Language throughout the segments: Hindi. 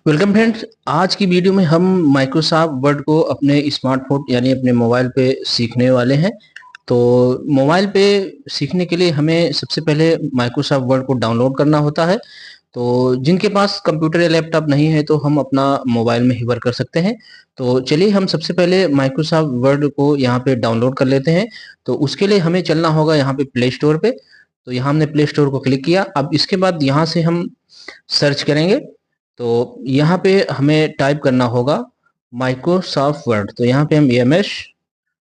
Welcome friends. आज की वीडियो में हम माइक्रोसॉफ्ट वर्ड को अपने स्मार्टफोन यानी अपने मोबाइल पे सीखने वाले हैं। तो मोबाइल पे सीखने के लिए हमें सबसे पहले माइक्रोसॉफ्ट वर्ड को डाउनलोड करना होता है। तो जिनके पास कंप्यूटर या लैपटॉप नहीं है तो हम अपना मोबाइल में ही वर्क कर सकते हैं। तो चलिए हम सबसे पहले माइक्रोसॉफ्ट वर्ड को यहाँ पे डाउनलोड कर लेते हैं। तो उसके लिए हमें चलना होगा यहाँ पे प्ले स्टोर पे। तो यहाँ हमने प्ले स्टोर को क्लिक किया। अब इसके बाद यहाँ से हम सर्च करेंगे। तो यहाँ पे हमें टाइप करना होगा माइक्रोसॉफ्ट वर्ड। तो यहाँ पे हम एमएस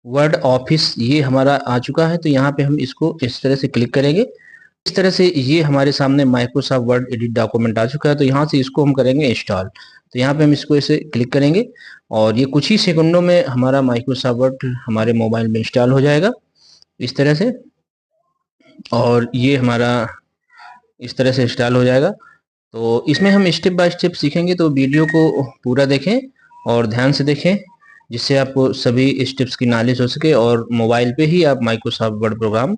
वर्ड ऑफिस ये हमारा आ चुका है। तो यहाँ पे हम इसको इस तरह से क्लिक करेंगे। इस तरह से ये हमारे सामने माइक्रोसॉफ्ट वर्ड एडिट डॉक्यूमेंट आ चुका है। तो यहाँ से इसको हम करेंगे इंस्टॉल। तो यहाँ पे हम इसको ऐसे क्लिक करेंगे और ये कुछ ही सेकंडों में हमारा माइक्रोसॉफ्ट वर्ड हमारे मोबाइल में इंस्टॉल हो जाएगा इस तरह से। और ये हमारा इस तरह से इंस्टॉल हो जाएगा। तो इसमें हम स्टेप बाय स्टेप सीखेंगे, तो वीडियो को पूरा देखें और ध्यान से देखें जिससे आपको सभी स्टेप्स की नॉलेज हो सके और मोबाइल पे ही आप माइक्रोसॉफ्ट वर्ड प्रोग्राम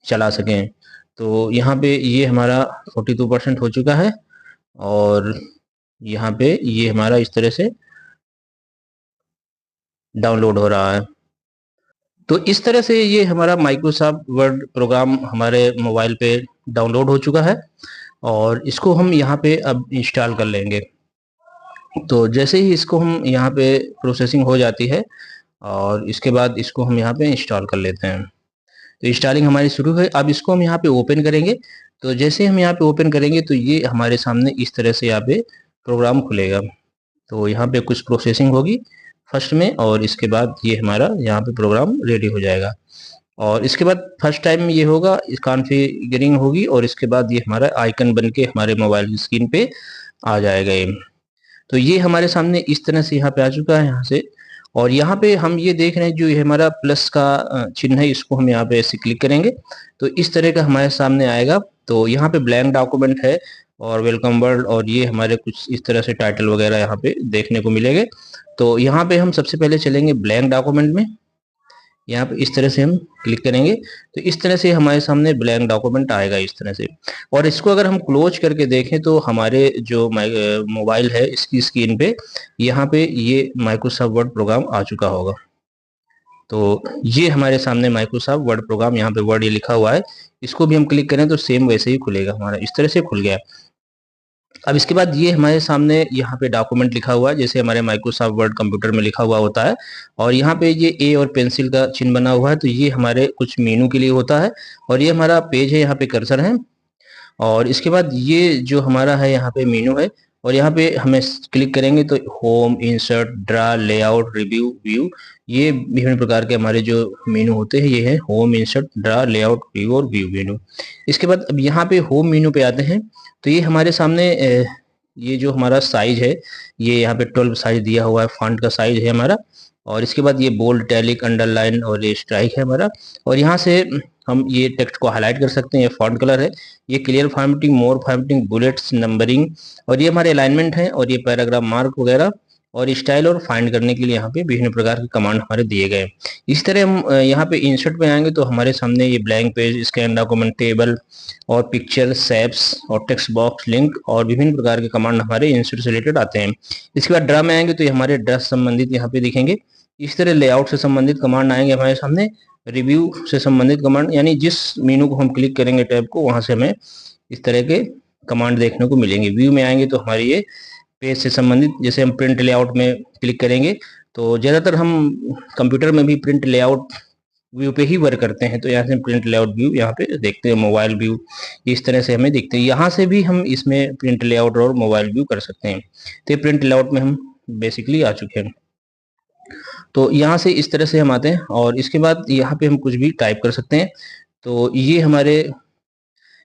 चला सकें। तो यहाँ पे ये हमारा 42% हो चुका है और यहाँ पे ये हमारा इस तरह से डाउनलोड हो रहा है। तो इस तरह से ये हमारा माइक्रोसॉफ्ट वर्ड प्रोग्राम हमारे मोबाइल पे डाउनलोड हो चुका है और इसको हम यहाँ पे अब इंस्टॉल कर लेंगे। तो जैसे ही इसको हम यहाँ पे प्रोसेसिंग हो जाती है और इसके बाद इसको हम यहाँ पे इंस्टॉल कर लेते हैं। तो इंस्टॉलिंग हमारी शुरू है। अब इसको हम यहाँ पे ओपन करेंगे। तो जैसे हम यहाँ पे ओपन करेंगे तो ये हमारे सामने इस तरह से यहाँ पे प्रोग्राम खुलेगा। तो यहाँ पे कुछ प्रोसेसिंग होगी फर्स्ट में और इसके बाद ये हमारा यहाँ पे प्रोग्राम रेडी हो जाएगा। और इसके बाद फर्स्ट टाइम ये होगा कॉन्फ़िगरिंग होगी और इसके बाद ये हमारा आइकन बन के हमारे मोबाइल की स्क्रीन पे आ जाएगा ये। तो ये हमारे सामने इस तरह से यहाँ पे आ चुका है यहाँ से। और यहाँ पे हम ये देख रहे हैं जो ये हमारा प्लस का चिन्ह है, इसको हम यहाँ पे ऐसे क्लिक करेंगे तो इस तरह का हमारे सामने आएगा। तो यहाँ पे ब्लैंक डॉक्यूमेंट है और वेलकम वर्ल्ड और ये हमारे कुछ इस तरह से टाइटल वगैरह यहाँ पे देखने को मिलेंगे। तो यहाँ पे हम सबसे पहले चलेंगे ब्लैंक डॉक्यूमेंट में। यहाँ पे इस तरह से हम क्लिक करेंगे तो इस तरह से हमारे सामने ब्लैंक डॉक्यूमेंट आएगा इस तरह से। और इसको अगर हम क्लोज करके देखें तो हमारे जो मोबाइल है इसकी स्क्रीन पे यहाँ पे ये माइक्रोसॉफ्ट वर्ड प्रोग्राम आ चुका होगा। तो ये हमारे सामने माइक्रोसॉफ्ट वर्ड प्रोग्राम यहाँ पे वर्ड ये लिखा हुआ है, इसको भी हम क्लिक करें तो सेम वैसे ही खुलेगा हमारा, इस तरह से खुल गया। अब इसके बाद ये हमारे सामने यहाँ पे डॉक्यूमेंट लिखा हुआ है जैसे हमारे माइक्रोसॉफ्ट वर्ड कंप्यूटर में लिखा हुआ होता है। और यहाँ पे ये ए और पेंसिल का चिन्ह बना हुआ है तो ये हमारे कुछ मेनू के लिए होता है। और ये हमारा पेज है, यहाँ पे कर्सर है। और इसके बाद ये जो हमारा है यहाँ पे मेनू है और यहाँ पे हमें क्लिक करेंगे तो home, insert, draw, layout, review, view, ये विभिन्न प्रकार के हमारे जो मेनू होते हैं ये है home, insert, draw, layout, view और व्यू मेनू। इसके बाद अब यहाँ पे होम मेनू पे आते हैं। तो ये हमारे सामने ये जो हमारा साइज है ये यहाँ पे 12 साइज दिया हुआ है, फॉन्ट का साइज है हमारा। और इसके बाद ये बोल्ड, टैलिक, अंडरलाइन और ये स्ट्राइक है हमारा। और यहाँ से हम ये टेक्स्ट को हाईलाइट कर सकते हैं, ये फॉन्ट कलर है। ये क्लियर फॉर्मेटिंग, मोर फॉर्मेटिंग, बुलेट्स, नंबरिंग और ये हमारे अलाइनमेंट है और ये पैराग्राफ मार्क वगैरह और स्टाइल और फाइंड करने के लिए यहाँ पे विभिन्न प्रकार के कमांड हमारे दिए गए। इस तरह हम यहाँ पे इंसर्ट पे आएंगे तो हमारे सामने ये blank page, scan document, table और पिक्चर, शेप्स और टेक्स्ट बॉक्स, लिंक और विभिन्न प्रकार के कमांड हमारे इंसर्ट से रिलेटेड आते हैं। इसके बाद ड्रा में आएंगे तो ये हमारे ड्रा से संबंधित यहाँ पे दिखेंगे। इस तरह लेआउट से संबंधित कमांड आएंगे हमारे सामने, रिव्यू से संबंधित कमांड यानी जिस मेनू को हम क्लिक करेंगे टैब को वहां से हमें इस तरह के कमांड देखने को मिलेंगे। व्यू में आएंगे तो हमारी ये पेज से संबंधित, जैसे हम प्रिंट लेआउट में क्लिक करेंगे तो ज़्यादातर हम कंप्यूटर में भी प्रिंट लेआउट व्यू पे ही वर्क करते हैं। तो यहाँ से प्रिंट लेआउट व्यू यहाँ पे देखते हैं, मोबाइल व्यू इस तरह से हमें दिखते हैं। यहाँ से भी हम इसमें प्रिंट लेआउट और मोबाइल व्यू कर सकते हैं। तो प्रिंट लेआउट में हम बेसिकली आ चुके हैं। तो यहाँ से इस तरह से हम आते हैं और इसके बाद यहाँ पे हम कुछ भी टाइप कर सकते हैं। तो ये हमारे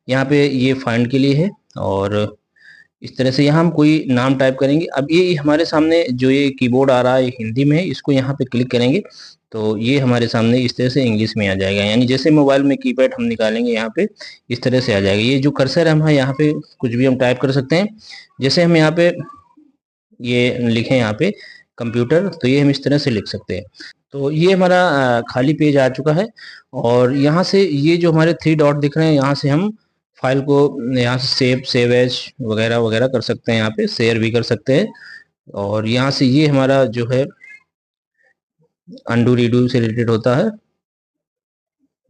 यहाँ पे ये फाइंड के लिए है और इस तरह से यहाँ हम कोई नाम टाइप करेंगे। अब ये हमारे सामने जो ये कीबोर्ड आ रहा है हिंदी में है, इसको यहाँ पे क्लिक करेंगे तो ये हमारे सामने इस तरह से इंग्लिश में आ जाएगा। यानी जैसे मोबाइल में कीपैड हम निकालेंगे यहाँ पे इस तरह से आ जाएगा। ये जो कर्सर है हम यहाँ पे कुछ भी हम टाइप कर सकते हैं। जैसे हम यहाँ पे ये लिखें यहाँ पे कंप्यूटर तो ये हम इस तरह से लिख सकते हैं। तो ये हमारा खाली पेज आ चुका है और यहाँ से ये जो हमारे 3 डॉट दिख रहे हैं यहाँ से हम फाइल को यहाँ से सेव एज वगैरह वगैरह कर सकते हैं, यहाँ पे शेयर भी कर सकते हैं। और यहाँ से ये हमारा जो है अंडू रीडू से रिलेटेड होता है,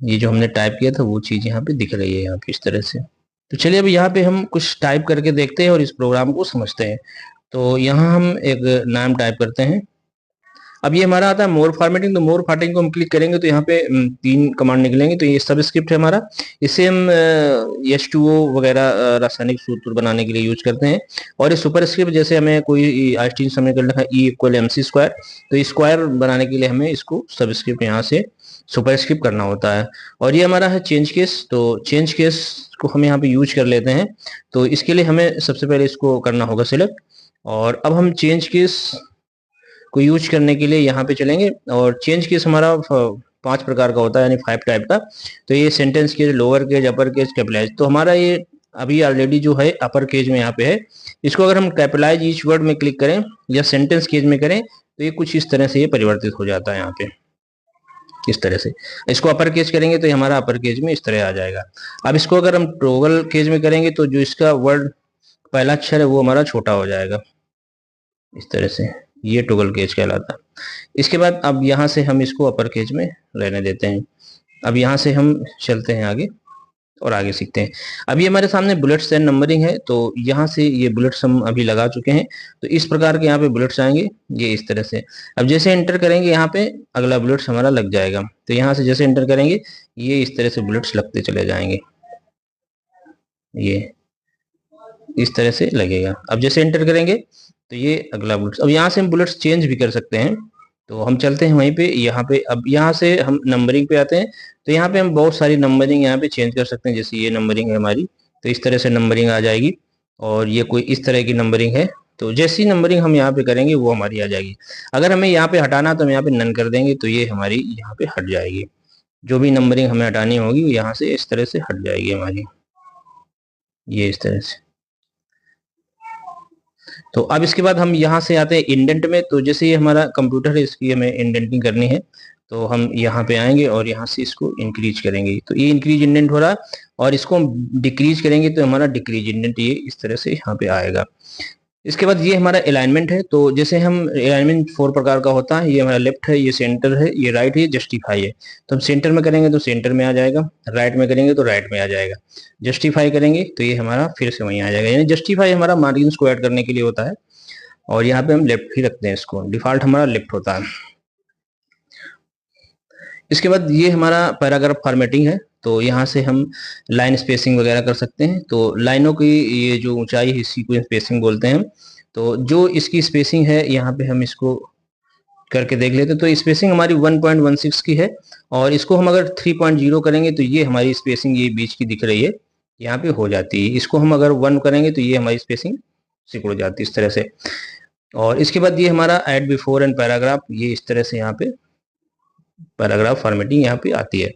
ये जो हमने टाइप किया था वो चीज़ यहाँ पे दिख रही है यहाँ पे इस तरह से। तो चलिए अब यहाँ पे हम कुछ टाइप करके देखते हैं और इस प्रोग्राम को समझते हैं। तो यहाँ हम एक नाम टाइप करते हैं। अब ये हमारा आता है मोर फॉर्मेटिंग। तो मोर फॉर्मेटिंग को हम क्लिक करेंगे तो यहाँ पे 3 कमांड निकलेंगे। तो ये सब स्क्रिप्ट है हमारा, इसे हम H2O वगैरह रासायनिक सूत्र बनाने के लिए यूज करते हैं। और ये सुपर स्क्रिप्ट, जैसे हमें कोई आइंस्टीन समीकरण लिखा E = mc², तो स्क्वायर बनाने के लिए हमें इसको सब स्क्रिप्ट यहाँ से सुपर स्क्रिप्ट करना होता है। और ये हमारा है चेंज केस। तो चेंज केस को हम यहाँ पे यूज कर लेते हैं। तो इसके लिए हमें सबसे पहले इसको करना होगा सिलेक्ट। और अब हम चेंज केस को यूज करने के लिए यहाँ पे चलेंगे। और चेंज केस हमारा 5 प्रकार का होता है, यानी 5 टाइप का। तो ये sentence case, lower case, upper case, capitalize. तो हमारा ये अभी ऑलरेडी जो है अपर केस में यहाँ पे है। इसको अगर हम कैपिटलाइज ईच वर्ड में क्लिक करें या सेंटेंस केस में करें तो ये कुछ इस तरह से ये परिवर्तित हो जाता है यहाँ पे इस तरह से। इसको अपर केस करेंगे तो ये हमारा अपर केस में इस तरह आ जाएगा। अब इसको अगर हम टॉगल केस में करेंगे तो जो इसका वर्ड पहला अक्षर है वो हमारा छोटा हो जाएगा इस तरह से, ये टॉगल केस कहलाता है। इसके बाद अब यहाँ से हम इसको अपर केस में रहने देते हैं। अब यहाँ से हम चलते हैं आगे और आगे सीखते हैं। अभी हमारे सामने बुलेट्स एंड नंबरिंग है। तो यहाँ से ये बुलेट्स हम अभी लगा चुके हैं। तो इस प्रकार के यहाँ पे बुलेट्स आएंगे, ये इस तरह से। अब जैसे एंटर करेंगे यहाँ पे अगला बुलेट्स हमारा लग जाएगा। तो यहाँ से जैसे एंटर करेंगे ये इस तरह से बुलेट्स लगते चले जाएंगे, ये इस तरह से लगेगा। अब जैसे एंटर करेंगे तो ये अगला बुलेट्स। अब यहाँ से हम बुलेट्स चेंज भी कर सकते हैं। तो हम चलते हैं वहीं पे, यहाँ पे। अब यहाँ से हम नंबरिंग पे आते हैं। तो यहाँ पे हम बहुत सारी नंबरिंग यहाँ पे चेंज कर सकते हैं। जैसे ये नंबरिंग है हमारी, तो इस तरह से नंबरिंग आ जाएगी। और ये कोई इस तरह की नंबरिंग है, तो जैसी नंबरिंग हम यहाँ पे करेंगे वो हमारी आ जाएगी। अगर हमें यहाँ पे हटाना तो हम यहाँ पे नन कर देंगे, तो ये हमारी यहाँ पे हट जाएगी। जो भी नंबरिंग हमें हटानी होगी वो यहाँ से इस तरह से हट जाएगी हमारी, ये इस तरह से। तो अब इसके बाद हम यहाँ से आते हैं इंडेंट में। तो जैसे ये हमारा कंप्यूटर है, इसकी हमें इंडेंटिंग करनी है। तो हम यहाँ पे आएंगे और यहाँ से इसको इंक्रीज करेंगे, तो ये इंक्रीज इंडेंट हो रहा है। और इसको हम डिक्रीज करेंगे तो हमारा डिक्रीज इंडेंट ये इस तरह से यहाँ पे आएगा। इसके बाद ये हमारा अलाइनमेंट है। तो जैसे हम अलाइनमेंट 4 प्रकार का होता है, ये हमारा लेफ्ट है, ये सेंटर है, ये राइट है, जस्टिफाई है। तो हम सेंटर में करेंगे तो सेंटर में आ जाएगा, राइट में करेंगे तो राइट में आ जाएगा, जस्टिफाई करेंगे तो ये हमारा फिर से वहीं आ जाएगा। यानी जस्टिफाई हमारा मार्जिन को ऐड करने के लिए होता है। और यहाँ पे हम लेफ्ट ही रखते हैं इसको, डिफॉल्ट हमारा लेफ्ट होता है। इसके बाद ये हमारा पैराग्राफ फॉर्मेटिंग है। तो यहाँ से हम लाइन स्पेसिंग वगैरह कर सकते हैं। तो लाइनों की ये जो ऊंचाई है इसी को स्पेसिंग बोलते हैं। तो जो इसकी स्पेसिंग है यहाँ पे हम इसको करके देख लेते हैं। तो स्पेसिंग हमारी 1.16 की है। और इसको हम अगर 3.0 करेंगे तो ये हमारी स्पेसिंग ये बीच की दिख रही है, यहाँ पे हो जाती है। इसको हम अगर 1 करेंगे तो ये हमारी स्पेसिंग सिकुड़ जाती है इस तरह से। और इसके बाद ये हमारा ऐड बिफोर एंड पैराग्राफ, ये इस तरह से यहाँ पे पैराग्राफ फॉर्मेटिंग यहाँ पे आती है।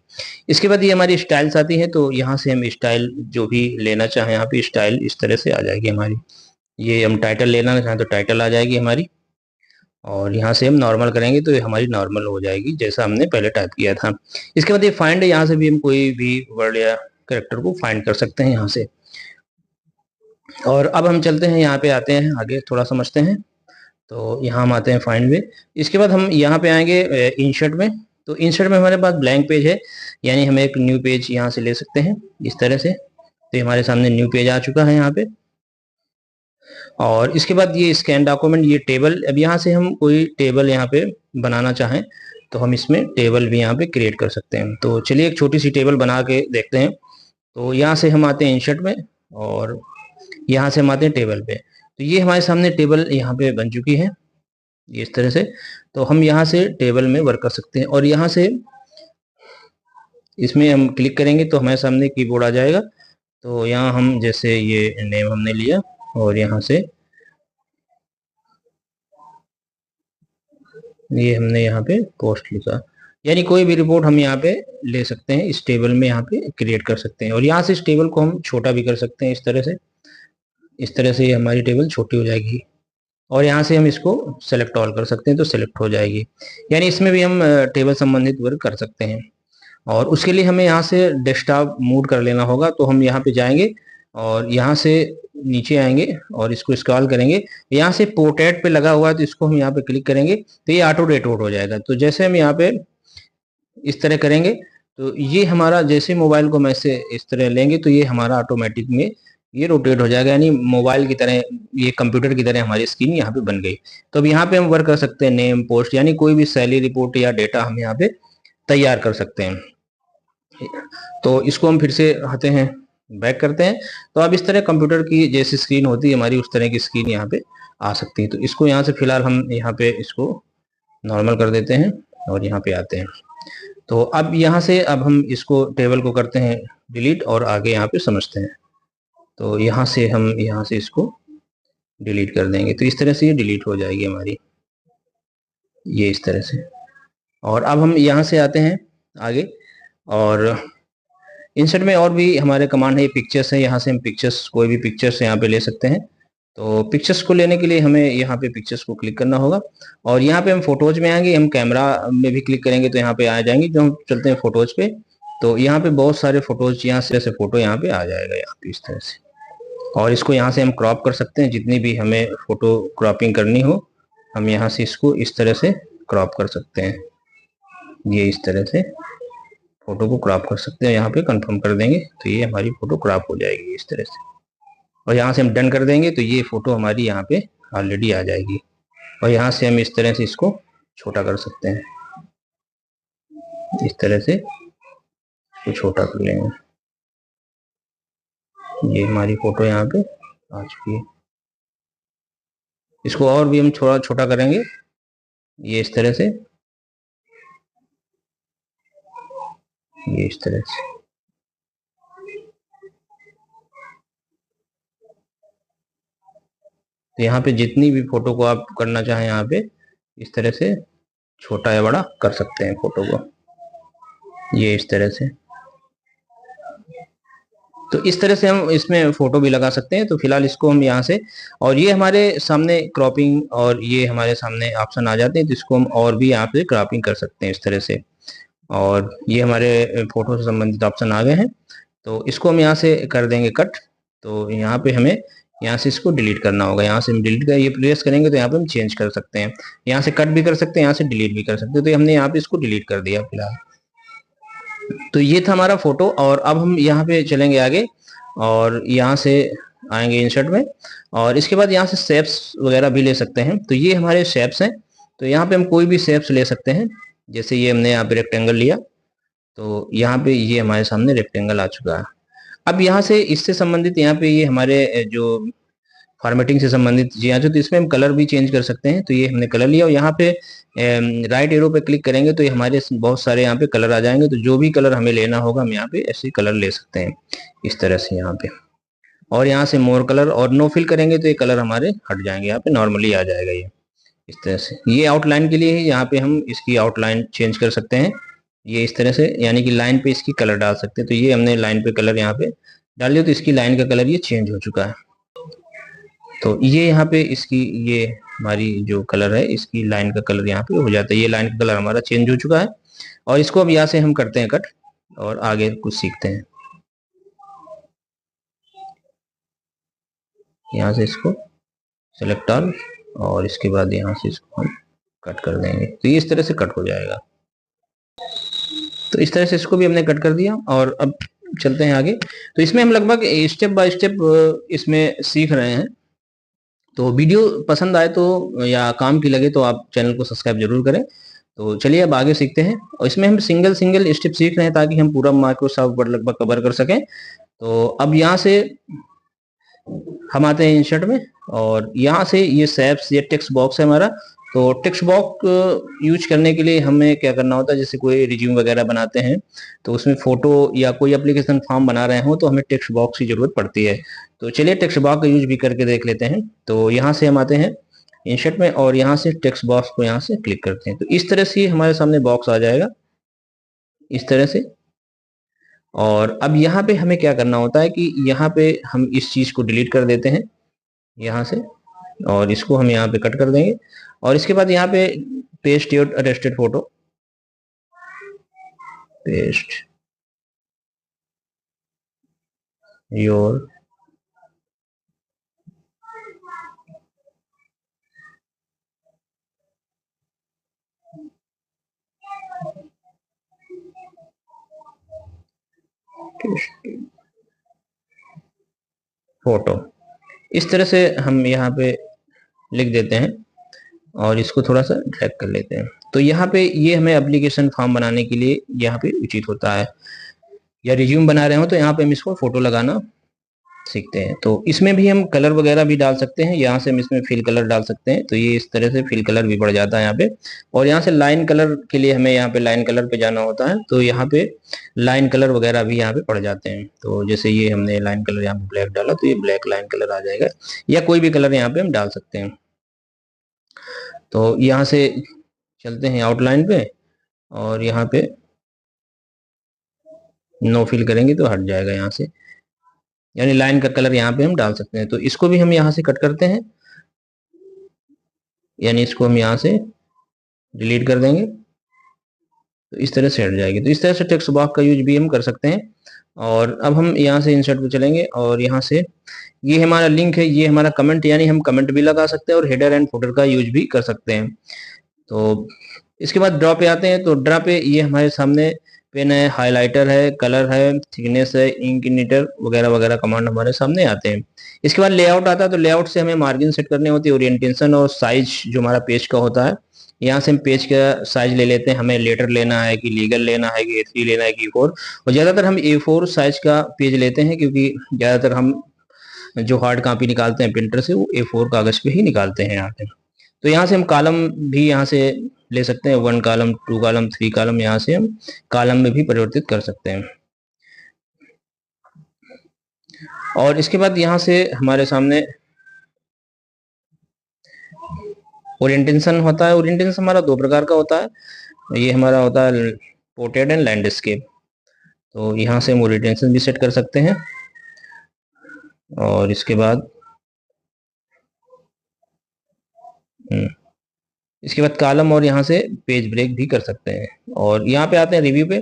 इसके बाद ये हमारी स्टाइल्स आती है। तो यहाँ से हम स्टाइल जो भी लेना चाहें, यहाँ पे स्टाइल इस तरह से आ जाएगी हमारी। ये हम टाइटल लेना चाहें तो टाइटल आ जाएगी हमारी। और यहाँ से हम नॉर्मल करेंगे तो ये हमारी नॉर्मल हो जाएगी जैसा हमने पहले टाइप किया था। इसके बाद ये फाइंड है, यहाँ से भी हम कोई भी वर्ड या कैरेक्टर को फाइंड कर सकते हैं यहाँ से। और अब हम चलते हैं, यहाँ पे आते हैं, आगे थोड़ा समझते हैं। तो यहाँ हम आते हैं फाइंड में। इसके बाद हम यहाँ पे आएंगे इंसर्ट में। तो इंसर्ट में हमारे पास ब्लैंक पेज है, यानी हम एक न्यू पेज यहाँ से ले सकते हैं इस तरह से। तो हमारे सामने न्यू पेज आ चुका है यहाँ पे। और इसके बाद ये स्कैन डॉक्यूमेंट, ये टेबल। अब यहाँ से हम कोई टेबल यहाँ पे बनाना चाहें तो हम इसमें टेबल भी यहाँ पे क्रिएट कर सकते हैं। तो चलिए एक छोटी सी टेबल बना के देखते हैं। तो यहाँ से हम आते हैं इंसर्ट में और यहाँ से हम आते हैं टेबल पे। तो ये हमारे सामने टेबल यहाँ पे बन चुकी है इस तरह से। तो हम यहाँ से टेबल में वर्क कर सकते हैं। और यहाँ से इसमें हम क्लिक करेंगे तो हमारे सामने कीबोर्ड आ जाएगा। तो यहाँ हम जैसे ये नेम हमने लिया और यहाँ से ये हमने यहाँ पे पोस्ट लिखा, यानी कोई भी रिपोर्ट हम यहाँ पे ले सकते हैं, इस टेबल में यहाँ पे क्रिएट कर सकते हैं। और यहाँ से इस टेबल को हम छोटा भी कर सकते हैं इस तरह से। इस तरह से ये हमारी टेबल छोटी हो जाएगी। और यहाँ से हम इसको सेलेक्ट ऑल कर सकते हैं तो सेलेक्ट हो जाएगी, यानी इसमें भी हम टेबल संबंधित वर्क कर सकते हैं। और उसके लिए हमें यहाँ से डेस्कटॉप मूड कर लेना होगा। तो हम यहाँ पे जाएंगे और यहाँ से नीचे आएंगे और इसको स्क्रॉल करेंगे। यहाँ से पोर्ट्रेट पे लगा हुआ है तो इसको हम यहाँ पे क्लिक करेंगे तो ये ऑटो रोटेट हो जाएगा। तो जैसे हम यहाँ पे इस तरह करेंगे तो ये हमारा, जैसे मोबाइल को मैं से इस तरह लेंगे तो ये हमारा ऑटोमेटिक में ये रोटेट हो जाएगा, यानी मोबाइल की तरह, ये कंप्यूटर की तरह हमारी स्क्रीन यहाँ पे बन गई। तो अब यहाँ पे हम वर्क कर सकते हैं, नेम, पोस्ट, यानी कोई भी सैलरी रिपोर्ट या डेटा हम यहाँ पे तैयार कर सकते हैं। तो इसको हम फिर से आते हैं, बैक करते हैं। तो अब इस तरह कंप्यूटर की जैसी स्क्रीन होती है हमारी, उस तरह की स्क्रीन यहाँ पे आ सकती है। तो इसको यहाँ से फिलहाल हम यहाँ पे इसको नॉर्मल कर देते हैं और यहाँ पे आते हैं। तो अब यहाँ से अब हम इसको टेबल को करते हैं डिलीट और आगे यहाँ पे समझते हैं। तो यहाँ से हम यहाँ से इसको डिलीट कर देंगे तो इस तरह से ये डिलीट हो जाएगी हमारी, ये इस तरह से। और अब हम यहाँ से आते हैं आगे, और इंसर्ट में और भी हमारे कमांड है, पिक्चर्स है। यहाँ से हम पिक्चर्स, कोई भी पिक्चर्स यहाँ पे ले सकते हैं। तो पिक्चर्स को लेने के लिए हमें यहाँ पे पिक्चर्स को क्लिक करना होगा और यहाँ पे हम फोटोज में आएंगे। हम कैमरा में भी क्लिक करेंगे तो यहाँ पे आ जाएंगे। जो हम चलते हैं फोटोज पे, तो यहाँ पे बहुत सारे फोटोज, यहाँ से फोटो यहाँ पे आ जाएगा, यहाँ पे इस तरह से। और इसको यहाँ से हम क्रॉप कर सकते हैं, जितनी भी हमें फोटो क्रॉपिंग करनी हो हम यहाँ से इसको इस तरह से क्रॉप कर सकते हैं। ये इस तरह से फोटो को क्रॉप कर सकते हैं, यहाँ पे कंफर्म कर देंगे तो ये हमारी फोटो क्रॉप हो जाएगी इस तरह से। और यहाँ से हम डन कर देंगे तो ये फोटो हमारी यहाँ पे ऑलरेडी आ जाएगी। और यहाँ से हम इस तरह से इसको छोटा कर सकते हैं, इस तरह से इसको छोटा कर लेंगे। ये हमारी फोटो यहाँ पे आ चुकी है। इसको और भी हम थोड़ा छोटा करेंगे, ये इस तरह से, ये इस तरह से। तो यहाँ पे जितनी भी फोटो को आप करना चाहें यहाँ पे इस तरह से छोटा या बड़ा कर सकते हैं फोटो को, ये इस तरह से। तो इस तरह से हम इसमें फोटो भी लगा सकते हैं। तो फिलहाल इसको हम यहाँ से, और ये हमारे सामने क्रॉपिंग और ये हमारे सामने ऑप्शन आ जाते हैं, तो इसको हम और भी यहाँ पे क्रॉपिंग कर सकते हैं इस तरह से। और ये हमारे फोटो से संबंधित ऑप्शन आ गए हैं, तो इसको हम यहाँ से कर देंगे कट। तो यहाँ पे हमें यहाँ से इसको डिलीट करना होगा। यहाँ से हम डिलीट कर, ये प्रेस करेंगे तो यहाँ पे हम चेंज कर सकते हैं, यहाँ से कट भी कर सकते हैं, यहाँ से डिलीट भी कर सकते हैं। तो हमने यहाँ पे इसको डिलीट कर दिया फिलहाल। तो ये था हमारा फोटो। और अब हम यहाँ पे चलेंगे आगे और यहाँ से आएंगे इंसर्ट में, और इसके बाद यहाँ से शेप्स वगैरह भी ले सकते हैं। तो ये हमारे शेप्स हैं, तो यहाँ पे हम कोई भी शेप्स ले सकते हैं। जैसे ये हमने यहाँ पे रेक्टेंगल लिया, तो यहाँ पे ये हमारे सामने रेक्टेंगल आ चुका है। अब यहाँ से इससे संबंधित यहाँ पे ये हमारे जो फॉर्मेटिंग से संबंधित जी तो इसमें हम कलर भी चेंज कर सकते हैं। तो ये हमने कलर लिया और यहाँ पे राइट एरो पे क्लिक करेंगे तो ये हमारे बहुत सारे यहाँ पे कलर आ जाएंगे। तो जो भी कलर हमें लेना होगा हम यहाँ पे ऐसे कलर ले सकते हैं इस तरह से यहाँ पे। और यहाँ से मोर कलर और नो फिल करेंगे तो ये कलर हमारे हट जाएंगे, यहाँ पे नॉर्मली आ जाएगा ये इस तरह से। ये आउटलाइन के लिए है, यहाँ पे हम इसकी आउटलाइन चेंज कर सकते हैं ये इस तरह से, यानी कि लाइन पे इसकी कलर डाल सकते हैं। तो ये हमने लाइन पे कलर यहाँ पे डाल दिया तो इसकी लाइन का कलर ये चेंज हो चुका है। तो ये यहाँ पे इसकी, ये हमारी जो कलर है इसकी लाइन का कलर यहाँ पे हो जाता है, ये लाइन का कलर हमारा चेंज हो चुका है। और इसको अब यहाँ से हम करते हैं कट और आगे कुछ सीखते हैं। यहाँ से इसको सेलेक्ट ऑल और इसके बाद यहाँ से इसको हम कट कर देंगे तो ये इस तरह से कट हो जाएगा। तो इस तरह से इसको भी हमने कट कर दिया और अब चलते हैं आगे। तो इसमें हम लगभग स्टेप बाय स्टेप इसमें सीख रहे हैं। तो वीडियो पसंद आए तो या काम की लगे तो आप चैनल को सब्सक्राइब जरूर करें। तो चलिए अब आगे सीखते हैं, और इसमें हम सिंगल सिंगल स्टेप सीख रहे हैं ताकि हम पूरा माइक्रोसॉफ्ट वर्ड लगभग कवर कर सकें। तो अब यहाँ से हम आते हैं इंसर्ट में, और यहाँ से ये शेप्स, ये टेक्स्ट बॉक्स है हमारा। तो टेक्स्ट बॉक्स यूज करने के लिए हमें क्या करना होता है, जैसे कोई रिज्यूम वगैरह बनाते हैं तो उसमें फोटो या कोई एप्लीकेशन फॉर्म बना रहे हो तो हमें टेक्स्ट बॉक्स की जरूरत पड़ती है। तो चलिए टेक्स्ट बॉक्स का यूज भी करके देख लेते हैं। तो यहाँ से हम आते हैं इंसर्ट में और यहाँ से टेक्स्ट बॉक्स को यहाँ से क्लिक करते हैं। तो इस तरह से हमारे सामने बॉक्स आ जाएगा इस तरह से। और अब यहाँ पे हमें क्या करना होता है कि यहाँ पे हम इस चीज को डिलीट कर देते हैं यहाँ से, और इसको हम यहाँ पे कट कर देंगे। और इसके बाद यहाँ पे paste your attested photo, paste your photo. इस तरह से हम यहाँ पे लिख देते हैं और इसको थोड़ा सा ड्रैग कर लेते हैं। तो यहाँ पे ये हमें एप्लीकेशन फॉर्म बनाने के लिए यहाँ पे उचित होता है, या रिज्यूम बना रहे हो तो यहाँ पे हम इसको फोटो लगाना सीखते हैं। तो इसमें भी हम कलर वगैरह भी डाल सकते हैं, यहाँ से हम इसमें फिल कलर डाल सकते हैं। तो ये इस तरह से फिल कलर भी बढ़ जाता है यहाँ पे। और यहाँ से लाइन कलर के लिए हमें यहाँ पे लाइन कलर पे जाना होता है, तो यहाँ पे लाइन कलर वगैरह भी यहाँ पे पड़ जाते हैं। तो जैसे ये हमने लाइन कलर यहाँ पे ब्लैक डाला तो ये ब्लैक लाइन कलर आ जाएगा, या कोई भी कलर यहाँ पे हम डाल सकते हैं। तो यहाँ से चलते हैं आउटलाइन पे, और यहाँ पे नो फिल करेंगे तो हट जाएगा यहाँ से, यानी लाइन का कलर यहाँ पे हम डाल सकते हैं। तो इसको भी हम यहाँ से कट करते हैं, यानी इसको हम यहाँ से डिलीट कर देंगे तो इस तरह से हट जाएगी। तो इस तरह से टेक्स्ट बॉक्स का यूज भी हम कर सकते हैं। और अब हम यहाँ से इंसर्ट पे चलेंगे, और यहाँ से ये हमारा लिंक है, ये हमारा कमेंट, यानी हम कमेंट भी लगा सकते हैं और हेडर एंड फुटर का यूज भी कर सकते हैं। तो इसके बाद ड्रॉ पे आते हैं। तो ड्रॉ पे ये हमारे सामने पेन है, हाइलाइटर है, कलर है, थिकनेस है, इंक इनिटर वगैरह वगैरह कमांड हमारे सामने आते हैं। इसके बाद लेआउट आता है। तो लेआउट से हमें मार्जिन सेट करने होती है, ओरिएंटेशन और साइज जो हमारा पेज का होता है। यहाँ से हम पेज का साइज ले लेते हैं, हमें लेटर लेना है कि लीगल लेना है कि A3 लेना है कि A4। और ज्यादातर हम A4 साइज का पेज लेते हैं, क्योंकि ज्यादातर हम जो हार्ड कॉपी निकालते हैं प्रिंटर से वो A4 कागज पे ही निकालते हैं यहाँ पे। तो यहाँ से हम कॉलम भी यहाँ से ले सकते हैं, 1 कॉलम, 2 कॉलम, 3 कॉलम, यहाँ से हम कॉलम में भी परिवर्तित कर सकते हैं। और इसके बाद यहाँ से हमारे सामने ओरिएंटेशन होता है। ओरिएंटेशन हमारा 2 प्रकार का होता है। ये हमारा होता है पोर्ट्रेट एंड लैंडस्केप। तो यहाँ से हम ओरिएंटेशन भी सेट कर सकते हैं, और इसके बाद कॉलम और यहाँ से पेज ब्रेक भी कर सकते हैं। और यहाँ पे आते हैं रिव्यू पे।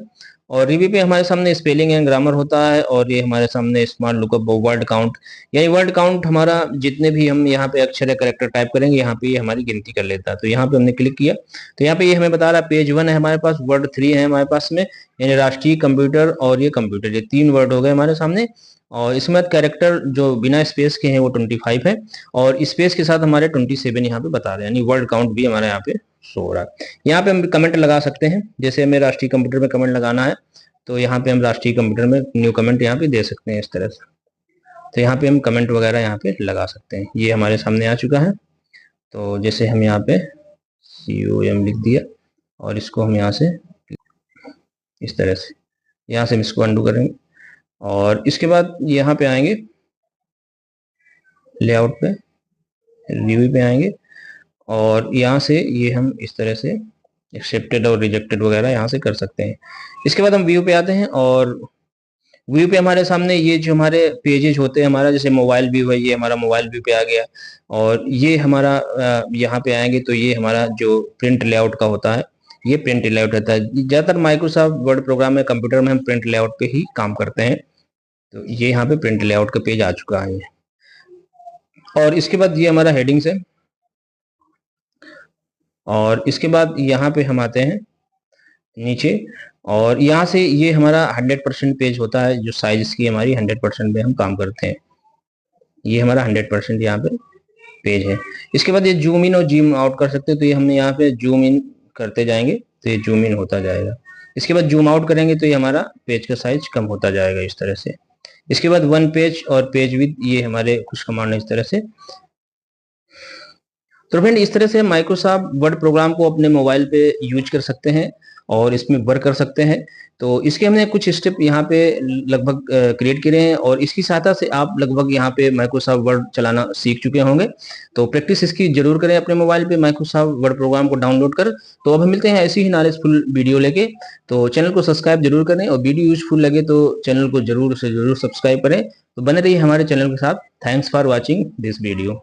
और रिव्यू पे हमारे सामने स्पेलिंग एंड ग्रामर होता है, और ये हमारे सामने स्मार्ट लुकअप, वर्ड काउंट, यानी वर्ड काउंट हमारा जितने भी हम यहाँ पे अक्षर या करेक्टर टाइप करेंगे यहाँ पे ये हमारी गिनती कर लेता है। तो यहाँ पे हमने क्लिक किया तो यहाँ पे ये हमें बता रहा है पेज 1 है हमारे पास, वर्ड 3 है हमारे पास में, यानी राष्ट्रीय, कंप्यूटर और ये कंप्यूटर, ये 3 वर्ड हो गए हमारे सामने। और इसमें कैरेक्टर जो बिना स्पेस के हैं वो 25 है, और स्पेस के साथ हमारे 27 यहाँ पे बता रहे हैं, यानी वर्ड काउंट भी हमारे यहाँ पे शो हो रहा है। यहाँ पे हम कमेंट लगा सकते हैं, जैसे हमें राष्ट्रीय कंप्यूटर में कमेंट लगाना है तो यहाँ पे हम राष्ट्रीय कंप्यूटर में न्यू कमेंट यहाँ पे दे सकते हैं इस तरह से। तो यहाँ पे हम कमेंट वगैरह यहाँ पे लगा सकते हैं। ये हमारे सामने आ चुका है। तो जैसे हम यहाँ पे COM लिख दिया, और इसको हम यहाँ से इस तरह से, यहाँ से हम इसको अंडू करेंगे, और इसके बाद यहाँ पे आएंगे लेआउट पे, रिव्यू पे आएंगे, और यहाँ से ये हम इस तरह से एक्सेप्टेड और रिजेक्टेड वगैरह यहाँ से कर सकते हैं। इसके बाद हम व्यू पे आते हैं, और व्यू पे हमारे सामने ये जो हमारे पेजेज होते हैं, हमारा जैसे मोबाइल व्यू है, ये हमारा मोबाइल व्यू पे आ गया। और ये हमारा यहाँ पे आएंगे तो ये हमारा जो प्रिंट लेआउट का होता है, ये प्रिंट लेआउट रहता है। ज्यादातर माइक्रोसॉफ्ट वर्ड प्रोग्राम में, कंप्यूटर में हम प्रिंट लेआउट पे ही काम करते हैं। तो ये यहाँ पे प्रिंट लेआउट का पेज आ चुका है। और इसके बाद ये हमारा हेडिंग्स है, और इसके बाद यहाँ पे हम आते हैं नीचे, और यहाँ से ये हमारा 100% पेज होता है, जो साइज की हमारी 100% पे हम काम करते हैं। ये हमारा 100% यहाँ पे पेज है। इसके बाद ये जूम इन और जूम आउट कर सकते हैं। तो ये हमने यहाँ पे जूम इन करते जाएंगे तो ये जूम इन होता जाएगा। इसके बाद जूम आउट करेंगे तो ये हमारा पेज का साइज कम होता जाएगा इस तरह से। इसके बाद 1 पेज और पेज विद, ये हमारे कुछ कमांड है इस तरह से। तो फ्रेंड इस तरह से माइक्रोसॉफ्ट वर्ड प्रोग्राम को अपने मोबाइल पे यूज कर सकते हैं और इसमें वर्क कर सकते हैं। तो इसके हमने कुछ स्टेप यहाँ पे लगभग क्रिएट करे हैं, और इसकी सहायता से आप लगभग यहाँ पे माइक्रोसॉफ्ट वर्ड चलाना सीख चुके होंगे। तो प्रैक्टिस इसकी जरूर करें अपने मोबाइल पे माइक्रोसॉफ्ट वर्ड प्रोग्राम को डाउनलोड कर। तो अब हम मिलते हैं ऐसी ही नॉलेजफुल वीडियो लेके। तो चैनल को सब्सक्राइब जरूर करें, और वीडियो यूजफुल लगे तो चैनल को जरूर से जरूर सब्सक्राइब करें। तो बने रहिए हमारे चैनल के साथ। Thanks for watching this video.